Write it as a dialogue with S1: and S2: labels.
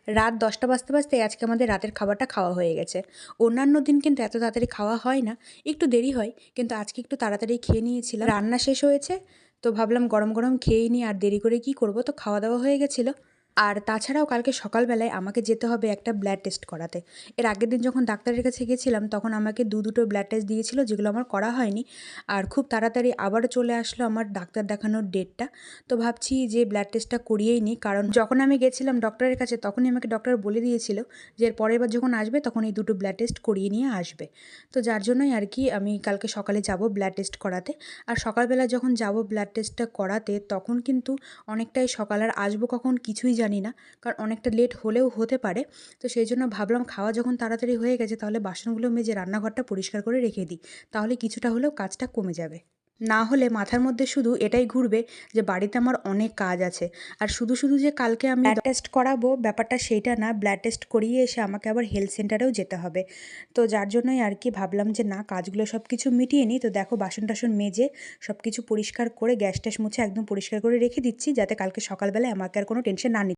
S1: রাত ১০টা বাজতে বাজতেই আজকে আমাদের রাতের খাবারটা খাওয়া হয়ে গেছে। অন্যান্য দিন কিন্তু এত তাড়াতাড়ি খাওয়া হয় না, একটু দেরি হয়। কিন্তু আজকে একটু তাড়াতাড়ি খেয়ে নিয়েছিলাম। রান্না শেষ হয়েছে, তো ভাবলাম গরম, গরম খেয়েই নিই, আর দেরি করে কী করব? তো খাওয়া-দাওয়া হয়ে গেছিলো। আর তাছাড়াও কালকে সকালবেলায় আমাকে যেতে হবে একটা ব্লাড টেস্ট করাতে। এর আগের দিন যখন ডাক্তারের কাছে গেছিলাম তখন আমাকে দুটো ব্লাড টেস্ট দিয়েছিল, যেগুলো আমার করা হয়নি। আর খুব তাড়াতাড়ি আবারও চলে আসলো আমার ডাক্তার দেখানোর ডেটটা। তো ভাবছি যে ব্লাড টেস্টটা করিয়েই নিই, কারণ যখন আমি গেছিলাম ডক্টরের কাছে তখনই আমাকে ডক্টর বলে দিয়েছিল যে এর পরের বার যখন আসবে তখন এই দুটো ব্লাড টেস্ট করিয়ে নিয়ে আসবে। তো যার জন্যই আর কি আমি কালকে সকালে যাব ব্লাড টেস্ট করাতে। আর সকালবেলা যখন যাব ব্লাড টেস্টটা করাতে তখন কিন্তু অনেকটাই সকাল, আর আসবো কখন কিছুই জানি না, কারণ অনেকটা লেট হলেও হতে পারে। তো সেই জন্য ভাবলাম খাওয়া যখন তাড়াতাড়ি হয়ে গেছে তাহলে বাসনগুলো মেজে রান্নাঘরটা পরিষ্কার করে রেখে দিই, তাহলে কিছুটা হলেও কাজটা কমে যাবে। না হলে মাথার মধ্যে শুধু এটাই ঘুরবে যে বাড়িতে আমার অনেক কাজ আছে। আর শুধু শুধু যে কালকে আমি ব্লাড টেস্ট করাবো ব্যাপারটা সেইটা না, ব্লাড টেস্ট করিয়ে এসে আমাকে আবার হেলথ সেন্টারেও যেতে হবে। তো যার জন্যই আর কি ভাবলাম যে না, কাজগুলো সব কিছু মিটিয়ে নিই। তো দেখো বাসন টাসন মেজে সব কিছু পরিষ্কার করে গ্যাস ট্যাস মুছে একদম পরিষ্কার করে রেখে দিচ্ছি, যাতে কালকে সকালবেলায় আমাকে আর কোনো টেনশন না নিতে